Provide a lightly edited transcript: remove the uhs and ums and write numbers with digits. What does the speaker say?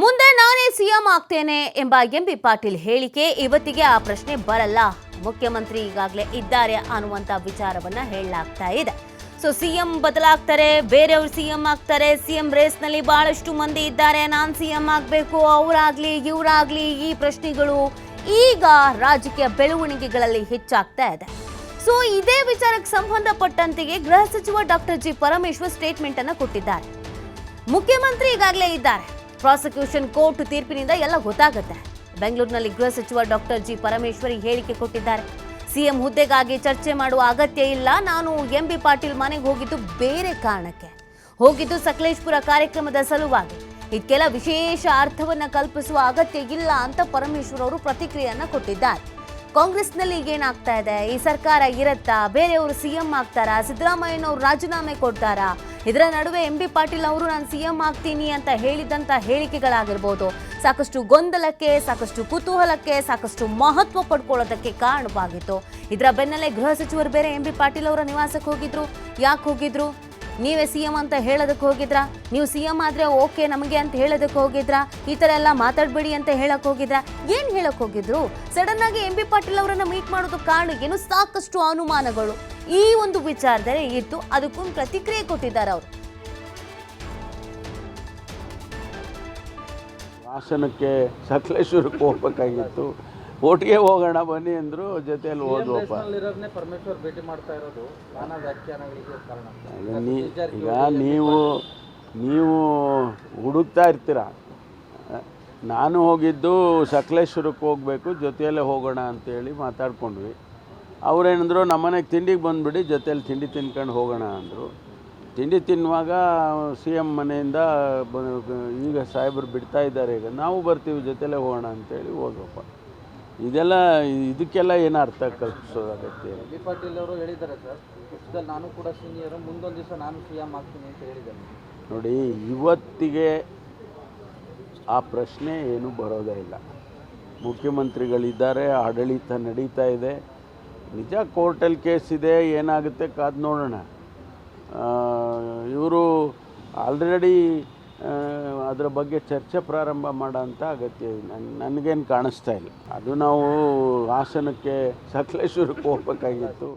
ಮುಂದೆ ನಾನೇ ಸಿಎಂ ಆಗ್ತೇನೆ ಎಂಬ ಎಂಬಿ ಪಾಟೀಲ್ ಹೇಳಿಕೆ ಇವತ್ತಿಗೆ ಆ ಪ್ರಶ್ನೆ ಬರಲ್ಲ. ಮುಖ್ಯಮಂತ್ರಿ ಈಗಾಗಲೇ ಇದ್ದಾರೆ ಅನ್ನುವಂತ ವಿಚಾರವನ್ನ ಹೇಳಲಾಗ್ತಾ ಇದೆ. ಸೊ ಸಿಎಂ ಬದಲಾಗ್ತಾರೆ, ಬೇರೆಯವರು ಸಿಎಂ ಆಗ್ತಾರೆ. ಸಿಎಂ ರೇಸ್ ನಲ್ಲಿ ಬಹಳಷ್ಟು ಮಂದಿ ಇದ್ದಾರೆ. ನಾನು ಸಿಎಂ ಆಗಬೇಕು, ಅವರಾಗ್ಲಿ ಇವರಾಗ್ಲಿ, ಈ ಪ್ರಶ್ನೆಗಳು ಈಗ ರಾಜಕೀಯ ಬೆಳವಣಿಗೆಗಳಲ್ಲಿ ಹೆಚ್ಚಾಗ್ತಾ ಇದೆ. ಸೊ ಇದೇ ವಿಚಾರಕ್ಕೆ ಸಂಬಂಧಪಟ್ಟಂತೆಯೇ ಗೃಹ ಸಚಿವ ಡಾಕ್ಟರ್ ಜಿ ಪರಮೇಶ್ವರ್ ಸ್ಟೇಟ್ಮೆಂಟ್ ಅನ್ನು ಕೊಟ್ಟಿದ್ದಾರೆ. ಮುಖ್ಯಮಂತ್ರಿ ಈಗಾಗಲೇ ಇದ್ದಾರೆ, ಪ್ರಾಸಿಕ್ಯೂಷನ್ ಕೋರ್ಟ್ ತೀರ್ಪಿನಿಂದ ಎಲ್ಲ ಗೊತ್ತಾಗುತ್ತೆ. ಬೆಂಗಳೂರಿನಲ್ಲಿ ಗೃಹ ಸಚಿವ ಡಾಕ್ಟರ್ ಜಿ ಪರಮೇಶ್ವರ್ ಹೇಳಿಕೆ ಕೊಟ್ಟಿದ್ದಾರೆ. ಸಿಎಂ ಹುದ್ದೆಗಾಗಿ ಚರ್ಚೆ ಮಾಡುವ ಅಗತ್ಯ ಇಲ್ಲ. ನಾನು ಎಂಬಿ ಪಾಟೀಲ್ ಮನೆಗೆ ಹೋಗಿದ್ದು ಬೇರೆ ಕಾರಣಕ್ಕೆ, ಹೋಗಿದ್ದು ಸಕಲೇಶಪುರ ಕಾರ್ಯಕ್ರಮದ ಸಲುವಾಗಿ. ಇದಕ್ಕೆಲ್ಲ ವಿಶೇಷ ಅರ್ಥವನ್ನ ಕಲ್ಪಿಸುವ ಅಗತ್ಯ ಇಲ್ಲ ಅಂತ ಪರಮೇಶ್ವರ್ ಅವರು ಪ್ರತಿಕ್ರಿಯೆಯನ್ನ ಕೊಟ್ಟಿದ್ದಾರೆ. ಕಾಂಗ್ರೆಸ್ನಲ್ಲಿ ಈಗ ಏನಾಗ್ತಾ ಇದೆ, ಈ ಸರ್ಕಾರ ಇರತ್ತಾ, ಬೇರೆಯವರು ಸಿಎಂ ಆಗ್ತಾರಾ, ಸಿದ್ದರಾಮಯ್ಯನವರು ರಾಜೀನಾಮೆ ಕೊಡ್ತಾರಾ, ಇದರ ನಡುವೆ ಎಂಬಿ ಪಾಟೀಲ್ ಅವರು ನಾನು ಸಿಎಂ ಆಗ್ತೀನಿ ಅಂತ ಹೇಳಿದಂತ ಹೇಳಿಕೆಗಳಾಗಿರ್ಬೋದು, ಸಾಕಷ್ಟು ಗೊಂದಲಕ್ಕೆ, ಸಾಕಷ್ಟು ಕುತೂಹಲಕ್ಕೆ, ಸಾಕಷ್ಟು ಮಹತ್ವ ಪಡ್ಕೊಳ್ಳೋದಕ್ಕೆ ಕಾರಣವಾಗಿತ್ತು. ಇದರ ಬೆನ್ನಲ್ಲೇ ಗೃಹ ಸಚಿವರು ಬೇರೆ ಎಂಬಿ ಪಾಟೀಲ್ ಅವರ ನಿವಾಸಕ್ಕೆ ಹೋಗಿದ್ರು. ಯಾಕೆ ಹೋಗಿದ್ರು? ನೀವೇ ಸಿಎಂ ಅಂತ ಹೇಳೋದಕ್ಕೆ ಹೋಗಿದ್ರಾ? ನೀವು ಸಿಎಂ ಆದ್ರೆ ಓಕೆ ನಮಗೆ ಅಂತ ಹೇಳೋದಕ್ಕೆ ಹೋಗಿದ್ರಾ? ಈ ತರ ಎಲ್ಲ ಮಾತಾಡ್ಬೇಡಿ ಅಂತ ಹೇಳಕ್ ಹೋಗಿದ್ರಾ? ಏನ್ ಹೇಳಕ್ ಹೋಗಿದ್ರು? ಸಡನ್ ಆಗಿ ಎಂಬಿ ಪಾಟೀಲ್ ಅವರನ್ನ ಮೀಟ್ ಮಾಡೋದಕ್ಕೆ ಕಾರಣ ಏನು? ಸಾಕಷ್ಟು ಅನುಮಾನಗಳು ಈ ಒಂದು ವಿಚಾರದಲ್ಲಿ ಇತ್ತು. ಅದಕ್ಕೊಂದು ಪ್ರತಿಕ್ರಿಯೆ ಕೊಟ್ಟಿದ್ದಾರೆ ಅವರು. ಹಾಸನಕ್ಕೆ ಸಕಲೇಶ್ವರಕ್ಕೆ ಹೋಗ್ಬೇಕಾಗಿತ್ತು, ಒಟ್ಟಿಗೆ ಹೋಗೋಣ ಬನ್ನಿ ಅಂದರು, ಜೊತೆಯಲ್ಲಿ ಹೋದ್ವಪ್ಪ. ಪರಮೇಶ್ವರ್ ಭೇಟಿ ಮಾಡ್ತಾ ಇರೋದು ನಾನಾ ವ್ಯಾಖ್ಯಾನಗಳಿಗೆ ಕಾರಣ. ಈಗ ನೀವು ಹುಡುಕ್ತಾ ಇರ್ತೀರ. ನಾನು ಹೋಗಿದ್ದು ಸಕಲೇಶ್ವರಕ್ಕೆ ಹೋಗಬೇಕು, ಜೊತೆಯಲ್ಲೇ ಹೋಗೋಣ ಅಂತೇಳಿ ಮಾತಾಡ್ಕೊಂಡ್ವಿ. ಅವ್ರೇನಂದ್ರು ನಮ್ಮನೆಗೆ ತಿಂಡಿಗೆ ಬಂದುಬಿಡಿ, ಜೊತೆಯಲ್ಲಿ ತಿಂಡಿ ತಿನ್ಕೊಂಡು ಹೋಗೋಣ ಅಂದರು. ತಿಂಡಿ ತಿನ್ನುವಾಗ ಸಿ ಎಮ್ ಮನೆಯಿಂದ ಈಗ ಸಾಹೇಬರು ಬಿಡ್ತಾ ಇದ್ದಾರೆ, ಈಗ ನಾವು ಬರ್ತೀವಿ ಜೊತೆಲೇ ಹೋಗೋಣ ಅಂತೇಳಿ ಹೋದ್ವಪ್ಪ. ಇದಕ್ಕೆಲ್ಲ ಏನು ಅರ್ಥ ಕಲ್ಪಿಸೋದಾಗತ್ತೆ? ಬಿ ಪಾಟೀಲ್ ಅವರು ಹೇಳಿದ್ದಾರೆ ಸರ್, ಪಕ್ಷದಲ್ಲಿ ನಾನು ಕೂಡ ಸೀನಿಯರು, ಮುಂದೊಂದು ದಿವಸ ನಾನು ಸಿಎಂ ಆಗ್ತೀನಿ ಅಂತ ಹೇಳಿದ್ದಾರೆ. ನೋಡಿ, ಇವತ್ತಿಗೆ ಆ ಪ್ರಶ್ನೆ ಏನು ಬರೋದೇ ಇಲ್ಲ. ಮುಖ್ಯಮಂತ್ರಿಗಳಿದ್ದಾರೆ, ಆಡಳಿತ ನಡೀತಾ ಇದೆ. ನಿಜ ಕೋರ್ಟಲ್ಲಿ ಕೇಸ್ ಇದೆ, ಏನಾಗುತ್ತೆ ಕಾದು ನೋಡೋಣ. ಇವರು ಆಲ್ರೆಡಿ ಅದರ ಬಗ್ಗೆ ಚರ್ಚೆ ಪ್ರಾರಂಭ ಮಾಡೋಂಥ ಅಗತ್ಯ ನನಗೇನು ಕಾಣಿಸ್ತಾ ಇಲ್ಲ. ಅದು ನಾವು ಹಾಸನಕ್ಕೆ ಸಕಲೇಶ್ವರಕ್ಕೆ ಹೋಗ್ಬೇಕಾಗಿತ್ತು.